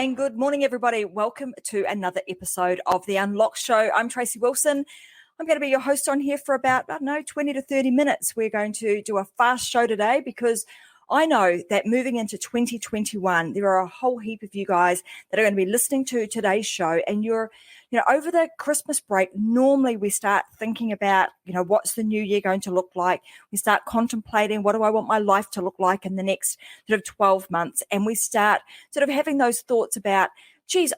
and good morning, everybody. Welcome to another episode of The Unlock Show. I'm Tracy Wilson. I'm going to be your host on here for about, 20 to 30 minutes. We're going to do a fast show today because I know that moving into 2021, there are a whole heap of you guys that are going to be listening to today's show, and you're over the Christmas break, normally we start thinking about, what's the new year going to look like? We start contemplating, what do I want my life to look like in the next sort of 12 months? And we start sort of having those thoughts about, geez,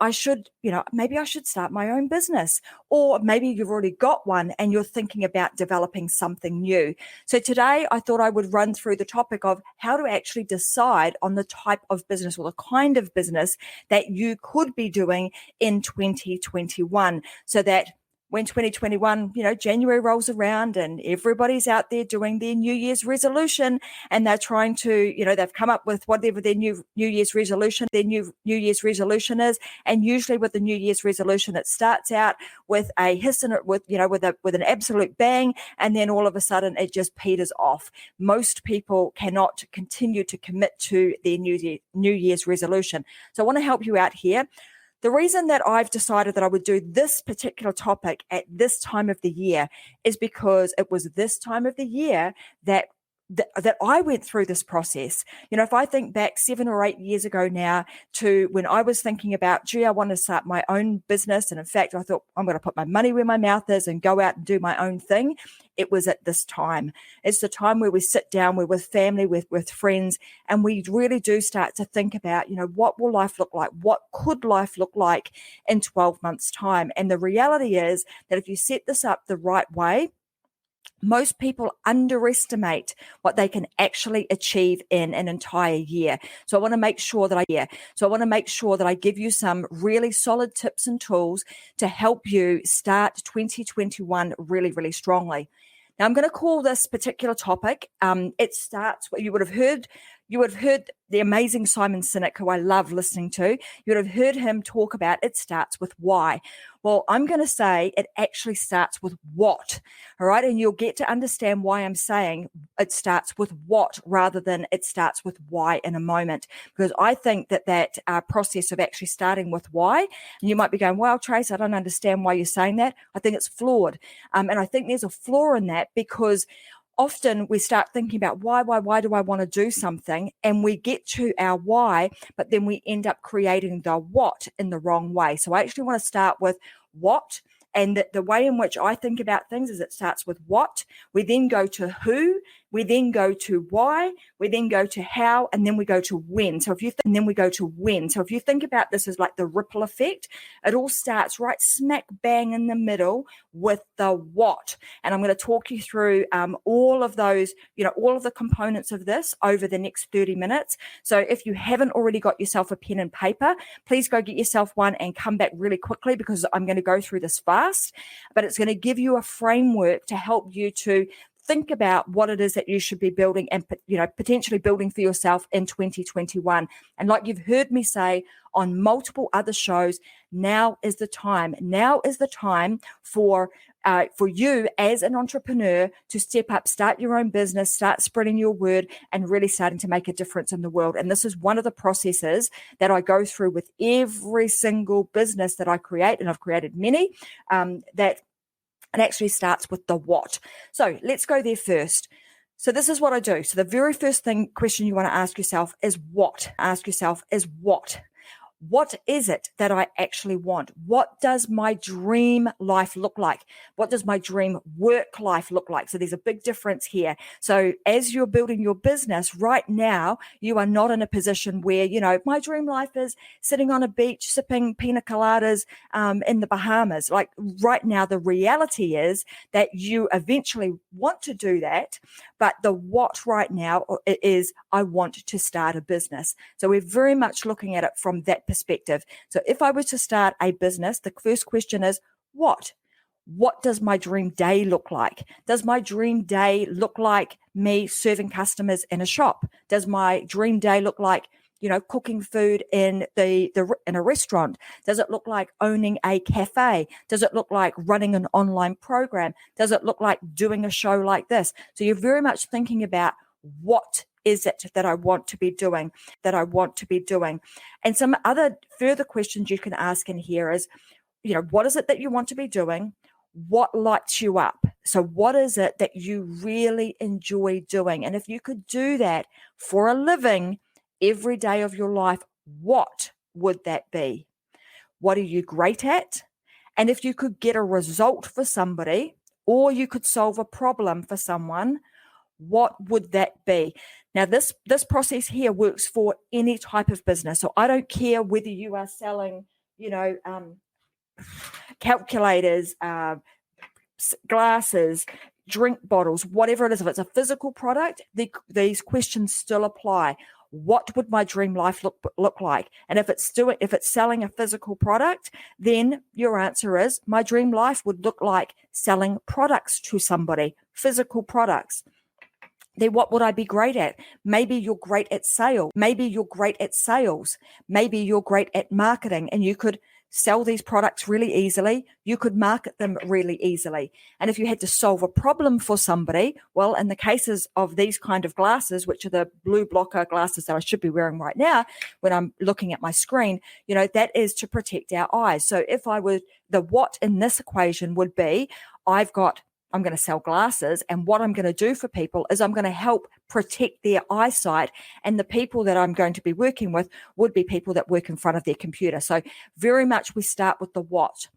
maybe I should start my own business. Or maybe you've already got one and you're thinking about developing something new. So today I thought I would run through the topic of how to actually decide on the type of business or the kind of business that you could be doing in 2021, so that when 2021, January rolls around and everybody's out there doing their New Year's resolution, and they're trying to, they've come up with whatever their New Year's resolution is. And usually with the New Year's resolution, it starts out with a hiss and with an absolute bang, and then all of a sudden it just peters off. Most people cannot continue to commit to their New Year's resolution. So I want to help you out here. The reason that I've decided that I would do this particular topic at this time of the year is because it was this time of the year that I went through this process. If I think back 7 or 8 years ago now to when I was thinking about, I want to start my own business. And in fact, I thought I'm going to put my money where my mouth is and go out and do my own thing. It was at this time. It's the time where we sit down, we're with family, with friends, and we really do start to think about, what will life look like? What could life look like in 12 months' time? And the reality is that if you set this up the right way, most people underestimate what they can actually achieve in an entire year. So I want to make sure that I give you some really solid tips and tools to help you start 2021 really, really strongly. Now I'm going to call this particular topic. It starts. You would have heard the amazing Simon Sinek, who I love listening to. You would have heard him talk about it starts with why. Well, I'm going to say it actually starts with what, all right? And you'll get to understand why I'm saying it starts with what rather than it starts with why in a moment. Because I think that process of actually starting with why, and you might be going, well, Trace, I don't understand why you're saying that. I think it's flawed. And I think there's a flaw in that because often we start thinking about why do I want to do something? And we get to our why, but then we end up creating the what in the wrong way. So I actually want to start with what. And the way in which I think about things is it starts with what, we then go to who, we then go to why, we then go to how, and then we go to when. So if you think about this as like the ripple effect, it all starts right smack bang in the middle with the what. And I'm going to talk you through all of those, all of the components of this over the next 30 minutes. So if you haven't already got yourself a pen and paper, please go get yourself one and come back really quickly because I'm going to go through this fast, but it's going to give you a framework to help you to think about what it is that you should be building and, potentially building for yourself in 2021. And like you've heard me say on multiple other shows, now is the time. Now is the time for you as an entrepreneur to step up, start your own business, start spreading your word and really starting to make a difference in the world. And this is one of the processes that I go through with every single business that I create. And I've created many that it actually starts with the what. So let's go there first. So this is what I do. So the very first question you want to ask yourself is what? What is it that I actually want? What does my dream life look like? What does my dream work life look like? So there's a big difference here. So as you're building your business right now, you are not in a position where, my dream life is sitting on a beach, sipping pina coladas in the Bahamas. Like right now, the reality is that you eventually want to do that. But the what right now is I want to start a business. So we're very much looking at it from that perspective. So if I were to start a business, the first question is what? What does my dream day look like? Does my dream day look like me serving customers in a shop? Does my dream day look like, cooking food in a restaurant? Does it look like owning a cafe? Does it look like running an online program? Does it look like doing a show like this? So you're very much thinking about what is it that I want to be doing, And some other further questions you can ask in here is, what is it that you want to be doing? What lights you up? So what is it that you really enjoy doing? And if you could do that for a living every day of your life, what would that be? What are you great at? And if you could get a result for somebody, or you could solve a problem for someone, what would that be? Now, this process here works for any type of business. So I don't care whether you are selling, calculators, glasses, drink bottles, whatever it is. If it's a physical product, these questions still apply. What would my dream life look like? And if it's selling a physical product, then your answer is, my dream life would look like selling products to somebody, physical products. Then what would I be great at? Maybe you're great at sales. Maybe you're great at marketing, and you could sell these products really easily. You could market them really easily. And if you had to solve a problem for somebody, well, in the cases of these kind of glasses, which are the blue blocker glasses that I should be wearing right now when I'm looking at my screen, that is to protect our eyes. So if I were, the what in this equation would be, I'm going to sell glasses, and what I'm going to do for people is I'm going to help protect their eyesight, and the people that I'm going to be working with would be people that work in front of their computer. So very much we start with the what.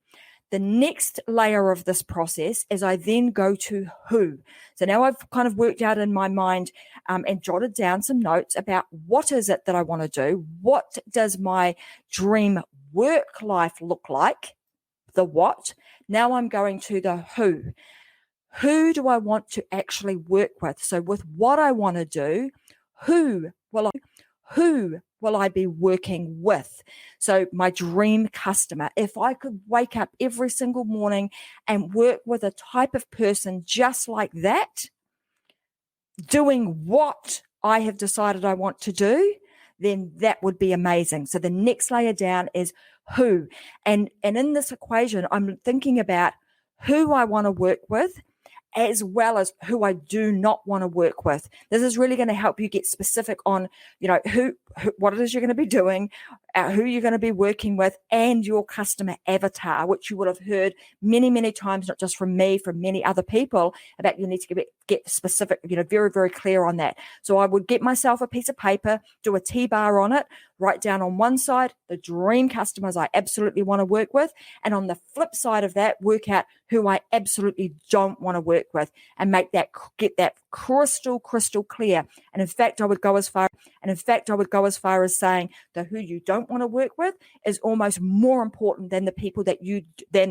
The next layer of this process is I then go to who. So now I've kind of worked out in my mind and jotted down some notes about what is it that I want to do? What does my dream work life look like? The what. Now I'm going to the who. Who do I want to actually work with? So with what I want to do, who will I be working with? So my dream customer. If I could wake up every single morning and work with a type of person just like that, doing what I have decided I want to do, then that would be amazing. So the next layer down is who. And in this equation, I'm thinking about who I want to work with, as well as who I do not want to work with. This is really going to help you get specific on, who what it is you're going to be doing, who you're going to be working with, and your customer avatar, which you would have heard many, many times, not just from me, from many other people, about you need to get specific, very, very clear on that. So I would get myself a piece of paper, do a T-bar on it, write down on one side the dream customers I absolutely want to work with, and on the flip side of that, work out who I absolutely don't want to work with, and get that crystal clear. And in fact, I would go as far as saying that who you don't want to work with is almost more important than the people than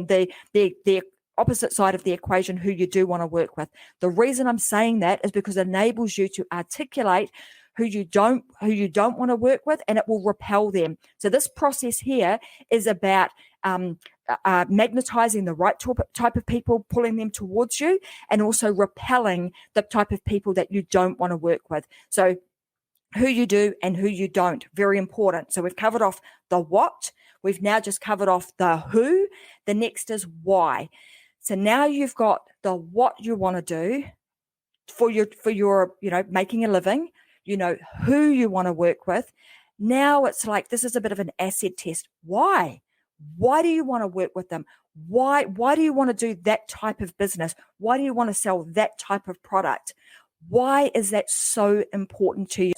the opposite side of the equation, who you do want to work with. The reason I'm saying that is because it enables you to articulate who you don't want to work with, and it will repel them. So this process here is about magnetizing the right type of people, pulling them towards you, and also repelling the type of people that you don't want to work with. So who you do and who you don't, very important. So we've covered off the what. We've now just covered off the who. The next is why. So now you've got the what you want to do for your making a living, who you want to work with. Now it's like, this is a bit of an asset test. Why? Why do you want to work with them? Why do you want to do that type of business? Why do you want to sell that type of product? Why is that so important to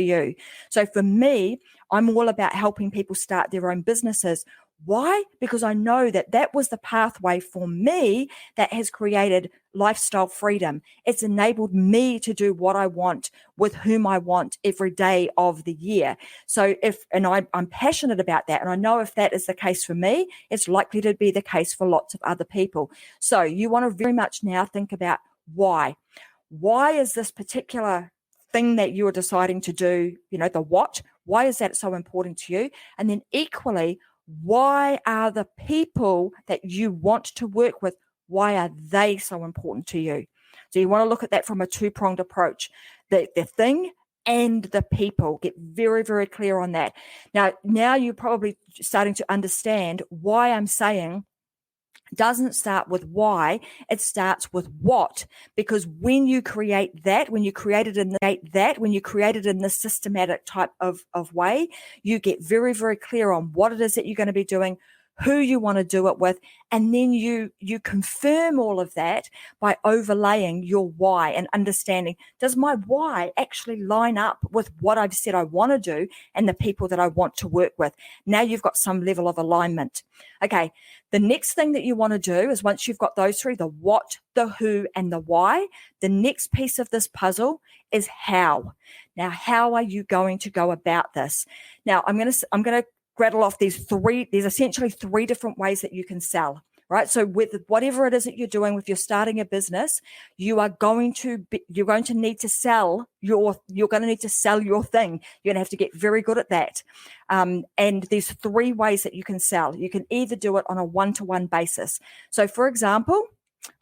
you? So for me, I'm all about helping people start their own businesses. Why? Because I know that was the pathway for me that has created lifestyle freedom. It's enabled me to do what I want with whom I want every day of the year. So I'm passionate about that. And I know if that is the case for me, it's likely to be the case for lots of other people. So you want to very much now think about why. Why is this particular thing that you're deciding to do, the what? Why is that so important to you? And then equally, why are the people that you want to work with, why are they so important to you? So you want to look at that from a two-pronged approach, the thing and the people. Get very, very clear on that. Now you're probably starting to understand why I'm saying doesn't start with why, it starts with what. Because when you create that, when you create it in this systematic type of way, you get very, very clear on what it is that you're going to be doing, who you want to do it with, and then you confirm all of that by overlaying your why and understanding, does my why actually line up with what I've said I want to do and the people that I want to work with? Now you've got some level of alignment. Okay, the next thing that you want to do is, once you've got those three, the what, the who, and the why, the next piece of this puzzle is how. Now, how are you going to go about this? Now, I'm going to rattle off there's essentially three different ways that you can sell, right? So with whatever it is that you're doing, if you're starting a business, you're going to need to sell your thing. You're going to have to get very good at that. And there's three ways that you can sell. You can either do it on a one-to-one basis. So for example,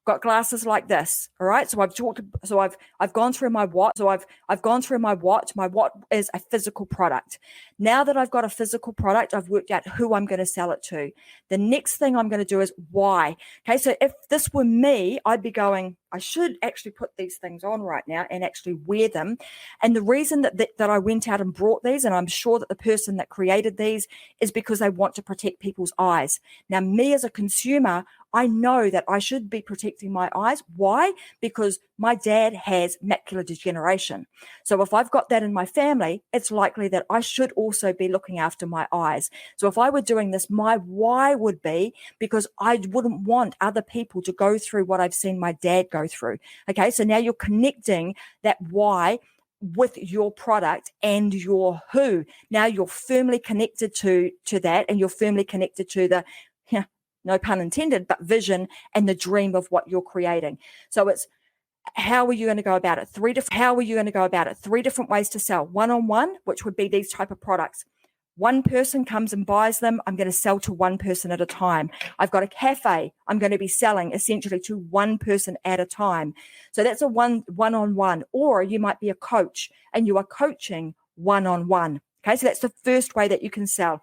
got glasses like this. All right. So I've gone through my what. I've gone through my what. My what is a physical product. Now that I've got a physical product, I've worked out who I'm going to sell it to. The next thing I'm going to do is why. Okay. So if this were me, I'd be going, I should actually put these things on right now and actually wear them. And the reason that I went out and brought these, and I'm sure that the person that created these, is because they want to protect people's eyes. Now, me as a consumer, I know that I should be protecting my eyes. Why? Because my dad has macular degeneration. So if I've got that in my family, it's likely that I should also be looking after my eyes. So if I were doing this, my why would be because I wouldn't want other people to go through what I've seen my dad go through. Okay, so now you're connecting that why with your product and your who. Now you're firmly connected to that, and you're firmly connected to the no pun intended, but vision and the dream of what you're creating. So it's, how are you going to go about it? Three different ways to sell. One-on-one, which would be these type of products. One person comes and buys them. I'm going to sell to one person at a time. I've got a cafe. I'm going to be selling essentially to one person at a time. So that's a one-on-one. Or you might be a coach and you are coaching one-on-one. Okay, so that's the first way that you can sell.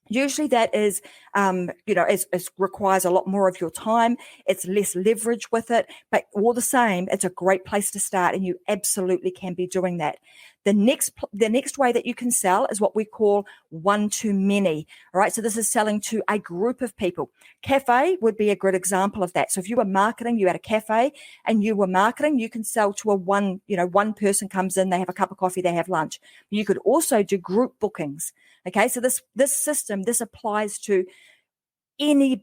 Usually that is, it requires a lot more of your time. It's less leverage with it, but all the same, it's a great place to start, and you absolutely can be doing that. The next way that you can sell is what we call one-to-many. All right, so this is selling to a group of people. Cafe would be a good example of that. So if you were marketing, you had a cafe and you were marketing, you can sell to one person comes in, they have a cup of coffee, they have lunch. You could also do group bookings. Okay, so this system, this applies to any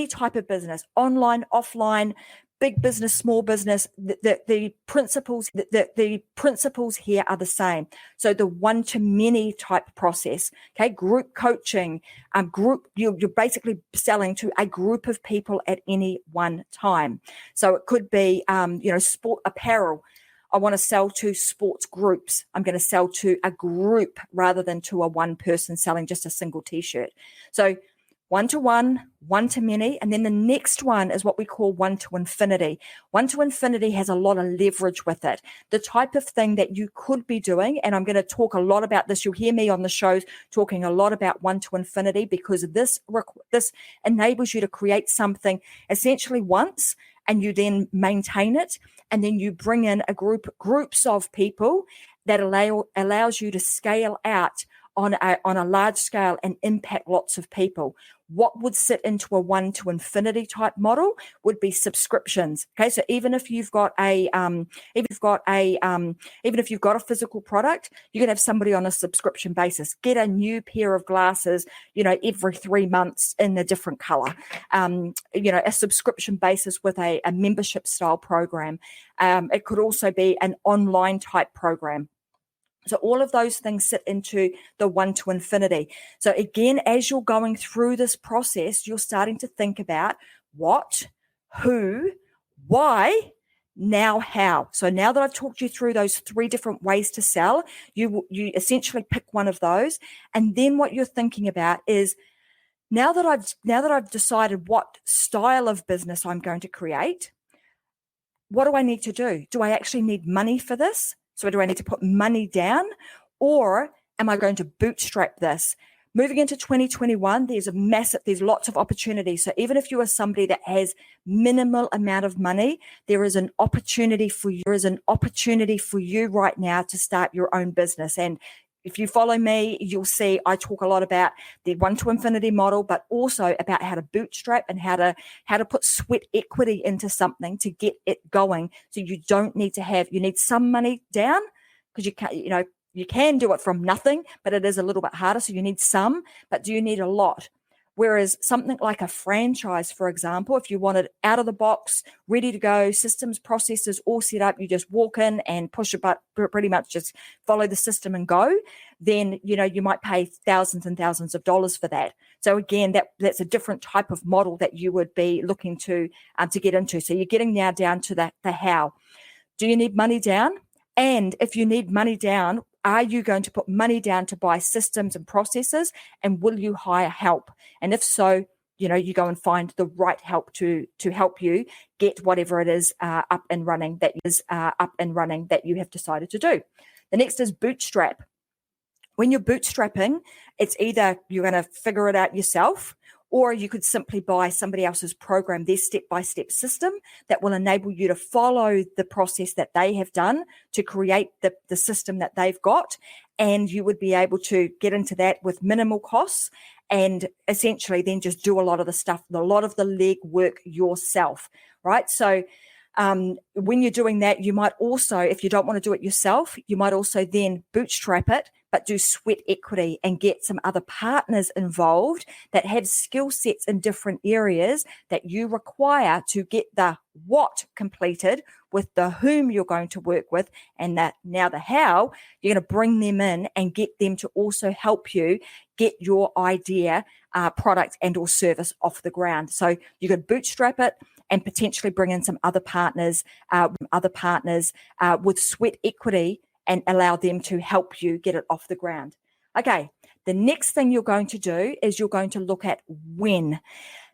type of business, online, offline, big business, small business. The principles here are the same. So the one-to-many type process, okay, group coaching, you're basically selling to a group of people at any one time. So it could be, sport apparel. I want to sell to sports groups. I'm going to sell to a group rather than to a one person selling just a single t-shirt. So one-to-one, one-to-many, and then the next one is what we call one-to-infinity. One-to-infinity has a lot of leverage with it. The type of thing that you could be doing, and I'm going to talk a lot about this. You'll hear me on the shows talking a lot about one-to-infinity, because this enables you to create something essentially once, and you then maintain it, and then you bring in groups of people that allows you to scale out on a large scale and impact lots of people. What would sit into a one-to-infinity type model would be subscriptions. Okay, so even if you've got a physical product, you can have somebody on a subscription basis. Get a new pair of glasses, every 3 months in a different color. A subscription basis with a membership style program. It could also be an online type program. So all of those things sit into the one-to-infinity. So again, as you're going through this process, you're starting to think about what, who, why, now how. So now that I've talked you through those three different ways to sell, you essentially pick one of those. And then what you're thinking about is, now that I've decided what style of business I'm going to create, what do I need to do? Do I actually need money for this? So do I need to put money down, or am I going to bootstrap this? Moving into 2021, there's lots of opportunities. So even if you are somebody that has minimal amount of money, there is an opportunity for you. There is an opportunity for you right now to start your own business. And if you follow me, you'll see I talk a lot about the 1 to infinity model, but also about how to bootstrap and how to put sweat equity into something to get it going. So you don't need you need some money down, because you can do it from nothing, but it is a little bit harder. So you need some, but do you need a lot? Whereas something like a franchise, for example, if you want it out of the box, ready to go, systems, processes all set up, you just walk in and push a button, pretty much just follow the system and go, then, you might pay thousands and thousands of dollars for that. So again, that's a different type of model that you would be looking to get into. So you're getting now down to the how. Do you need money down? And if you need money down, are you going to put money down to buy systems and processes? And will you hire help? And if so, you go and find the right help to help you get whatever it is up and running that you have decided to do. The next is bootstrap. When you're bootstrapping, it's either you're going to figure it out yourself, or you could simply buy somebody else's program, their step-by-step system that will enable you to follow the process that they have done to create the system that they've got. And you would be able to get into that with minimal costs and essentially then just do a lot of the stuff, a lot of the leg work yourself, right? So when you're doing that, you might also, if you don't want to do it yourself, you might also then bootstrap it, but do sweat equity and get some other partners involved that have skill sets in different areas that you require to get the what completed with the whom you're going to work with, and that now the how, you're going to bring them in and get them to also help you get your idea, product and or service off the ground. So you could bootstrap it and potentially bring in some other partners with sweat equity and allow them to help you get it off the ground. Okay, the next thing you're going to do is you're going to look at when.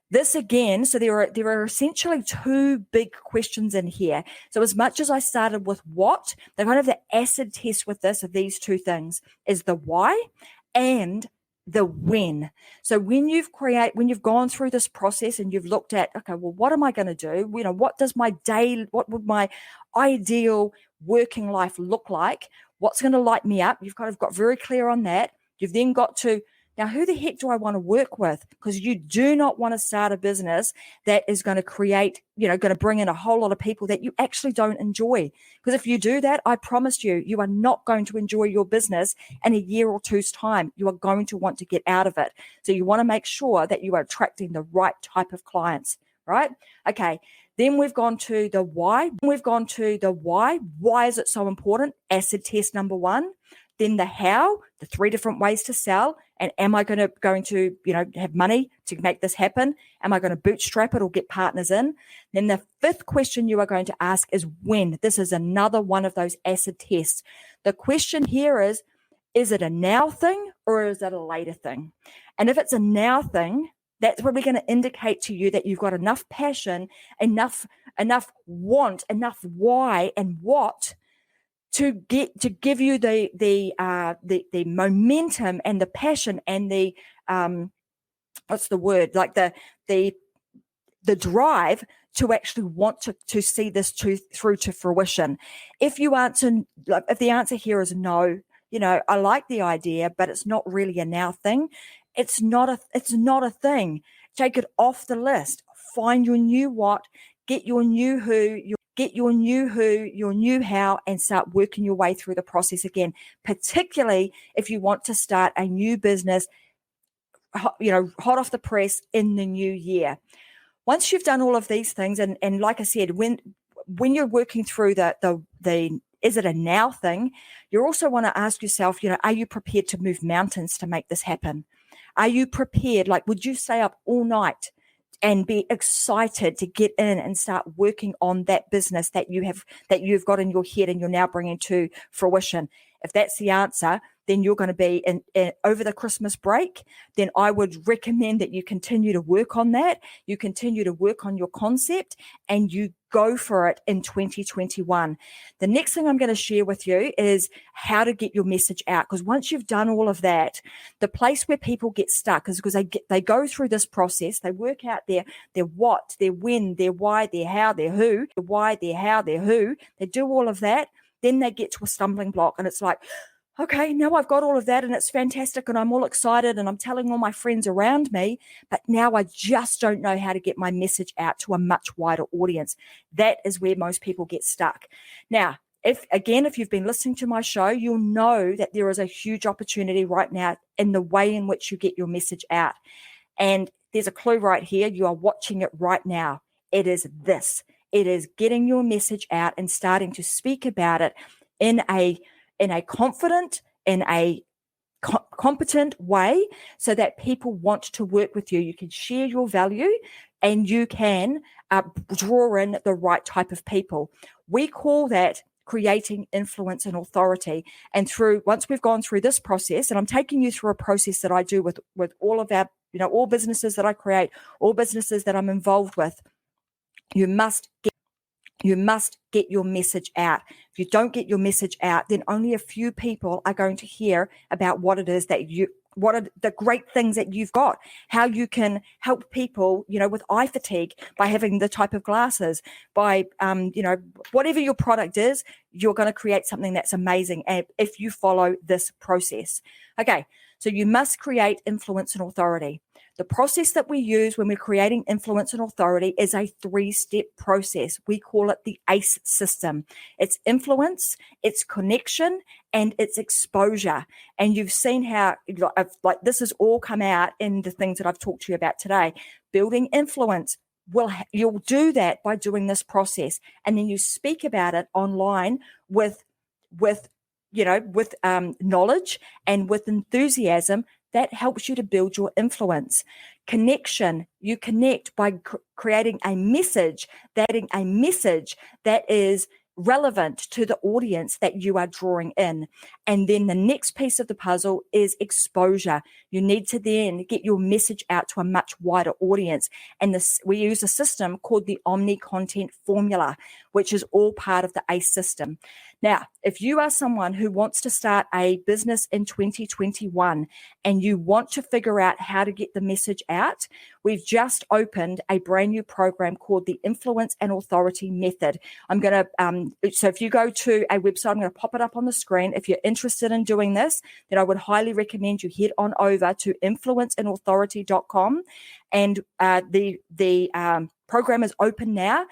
This again, so there are essentially two big questions in here. So as much as I started with what, the kind of the acid test with this of these two things is the why and the when. So when you've gone through this process and you've looked at, okay, well, what am I going to do? What would my ideal working life look like? What's going to light me up? You've kind of got very clear on that. You've then got to, now, who the heck do I want to work with? Because you do not want to start a business that is going to create, going to bring in a whole lot of people that you actually don't enjoy. Because if you do that, I promise you, you are not going to enjoy your business in a year or two's time. You are going to want to get out of it. So you want to make sure that you are attracting the right type of clients, right? Okay. Then we've gone to the why. Why is it so important? Acid test number 1. Then the how, the 3 different ways to sell. And am I going to have money to make this happen? Am I going to bootstrap it or get partners in? Then the 5th question you are going to ask is when. This is another one of those acid tests. The question here is it a now thing or is it a later thing? And if it's a now thing, that's probably going to indicate to you that you've got enough passion, enough want, enough why and what to give you the momentum and the passion and the the drive to actually want to see this through to fruition. If the answer here is no, I like the idea, but it's not really a now thing. It's not a thing. Take it off the list. Find your new what, get your new who, your new how, and start working your way through the process again, particularly if you want to start a new business, hot off the press in the new year. Once you've done all of these things, and like I said, when you're working through the is it a now thing, you also want to ask yourself, are you prepared to move mountains to make this happen? Are you prepared? Like, would you stay up all night and be excited to get in and start working on that business that you've got in your head and you're now bringing to fruition? If that's the answer, then you're going to be in over the Christmas break, then I would recommend that you continue to work on that. You continue to work on your concept and you go for it in 2021. The next thing I'm going to share with you is how to get your message out. Because once you've done all of that, the place where people get stuck is because they go through this process. They work out their what, their when, their why, their how, their who, their why, their how, their who. They do all of that. Then they get to a stumbling block and it's like, okay, now I've got all of that and it's fantastic and I'm all excited and I'm telling all my friends around me, but now I just don't know how to get my message out to a much wider audience. That is where most people get stuck. Now, if you've been listening to my show, you'll know that there is a huge opportunity right now in the way in which you get your message out. And there's a clue right here. You are watching it right now. It is this. It is getting your message out and starting to speak about it in a confident, in a competent way so that people want to work with you. You can share your value and you can draw in the right type of people. We call that creating influence and authority. And once we've gone through this process, and I'm taking you through a process that I do with all of our, all businesses that I create, all businesses that I'm involved with, you must get your message out. If you don't get your message out, then only a few people are going to hear about what it is what are the great things that you've got, how you can help people, with eye fatigue by having the type of glasses, by, whatever your product is, you're going to create something that's amazing if you follow this process. Okay, so you must create influence and authority. The process that we use when we're creating influence and authority is a 3-step process. We call it the ACE system. It's influence, it's connection, and it's exposure. And you've seen how this has all come out in the things that I've talked to you about today. Building influence, you'll do that by doing this process. And then you speak about it online with knowledge and with enthusiasm. That helps you to build your influence. Connection, you connect by creating a message that is relevant to the audience that you are drawing in. And then the next piece of the puzzle is exposure. You need to then get your message out to a much wider audience. And we use a system called the Omni Content Formula, which is all part of the ACE system. Now, if you are someone who wants to start a business in 2021 and you want to figure out how to get the message out, we've just opened a brand new program called the Influence and Authority Method. I'm going to, so if you go to a website, I'm going to pop it up on the screen. If you're interested in doing this, then I would highly recommend you head on over to influenceandauthority.com. And the program is open now,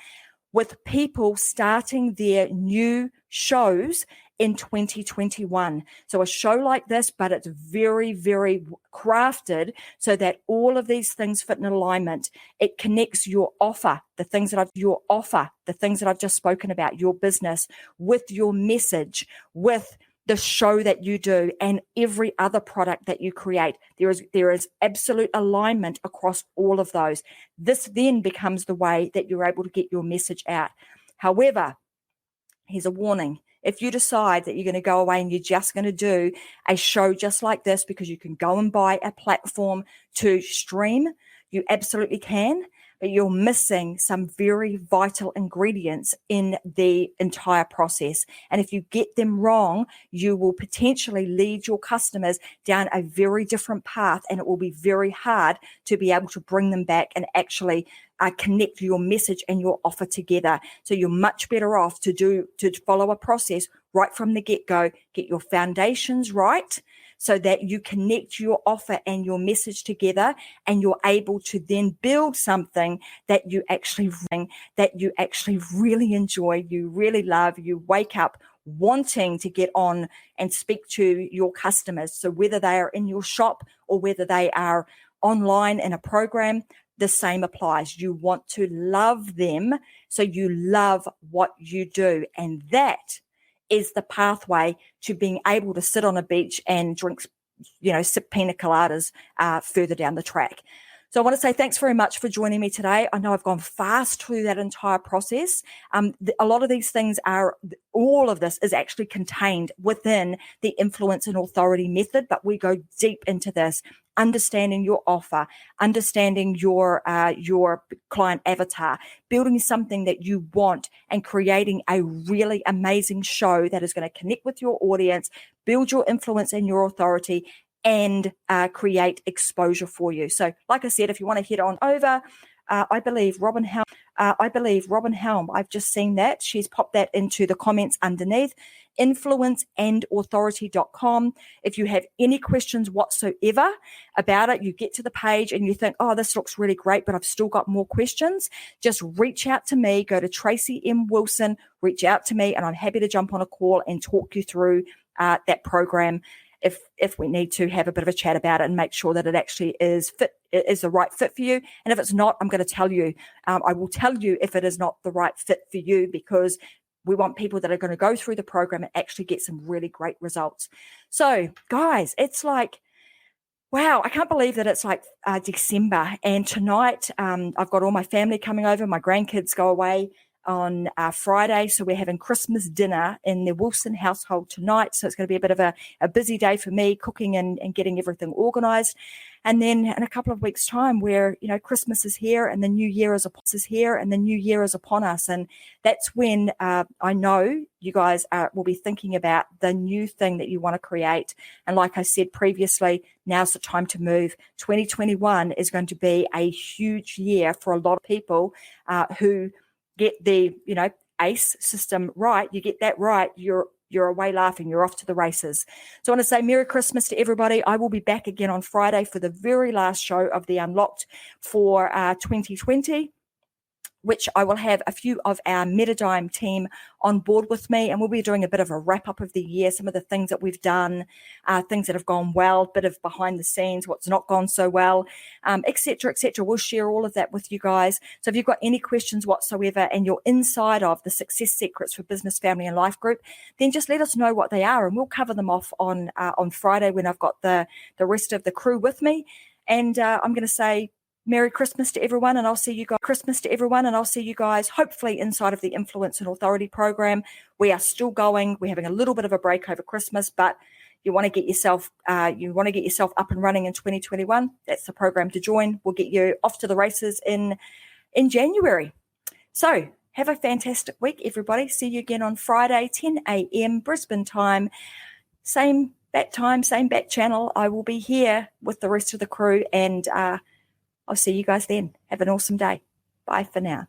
with people starting their new shows in 2021. So a show like this, but it's very, very crafted so that all of these things fit in alignment. It connects your offer, the things that I've just spoken about, your business, with your message, with the show that you do, and every other product that you create. There is absolute alignment across all of those. This then becomes the way that you're able to get your message out. However, here's a warning. If you decide that you're going to go away and you're just going to do a show just like this because you can go and buy a platform to stream, you absolutely can, but you're missing some very vital ingredients in the entire process. And if you get them wrong, you will potentially lead your customers down a very different path, and it will be very hard to be able to bring them back and actually connect your message and your offer together. So you're much better off to follow a process right from the get-go, get your foundations right, so that you connect your offer and your message together, and you're able to then build something that you actually really enjoy, you really love, you wake up wanting to get on and speak to your customers. So whether they are in your shop or whether they are online in a program, the same applies. You want to love them, so you love what you do. And that is the pathway to being able to sit on a beach and drink, sip pina coladas further down the track. So I want to say thanks very much for joining me today. I know I've gone fast through that entire process. A lot of these things all of this is actually contained within the influence and authority method, but we go deep into this, understanding your offer, understanding your client avatar, building something that you want, and creating a really amazing show that is going to connect with your audience, build your influence and your authority, and create exposure for you. So like I said, if you want to head on over, I believe Robin Helm, I've just seen that. She's popped that into the comments underneath, influenceandauthority.com. If you have any questions whatsoever about it, you get to the page and you think, oh, this looks really great, but I've still got more questions, just reach out to me, go to Tracy M. Wilson, reach out to me, and I'm happy to jump on a call and talk you through that program if we need to have a bit of a chat about it and make sure that it actually is the right fit for you. And if it's not, I'm going to tell you. I will tell you if it is not the right fit for you, because we want people that are going to go through the program and actually get some really great results. So, guys, it's like, wow, I can't believe that it's like December. And tonight, I've got all my family coming over. My grandkids go away on Friday, so we're having Christmas dinner in the Wilson household tonight. So it's going to be a bit of a busy day for me, cooking and getting everything organized. And then in a couple of weeks' time, where Christmas is here and the new year is upon us, and that's when I know you guys will be thinking about the new thing that you want to create. And like I said previously, now's the time to move. 2021 is going to be a huge year for a lot of people who get the ACE system right. You get that right, you're away laughing, you're off to the races. So I want to say Merry Christmas to everybody. I will be back again on Friday for the very last show of the Unlocked for 2020, which I will have a few of our Metadime team on board with me, and we'll be doing a bit of a wrap-up of the year, some of the things that we've done, things that have gone well, bit of behind the scenes, what's not gone so well, et cetera, et cetera. We'll share all of that with you guys. So if you've got any questions whatsoever and you're inside of the Success Secrets for Business, Family and Life group, then just let us know what they are, and we'll cover them off on Friday when I've got the rest of the crew with me. And I'm going to say Merry Christmas to everyone, and I'll see you guys. Hopefully inside of the Influence and Authority program. We are still going. We're having a little bit of a break over Christmas, but you want to get yourself up and running in 2021. That's the program to join. We'll get you off to the races in January. So have a fantastic week, everybody. See you again on Friday, 10 a.m. Brisbane time. Same bat time, same bat channel. I will be here with the rest of the crew, and I'll see you guys then. Have an awesome day. Bye for now.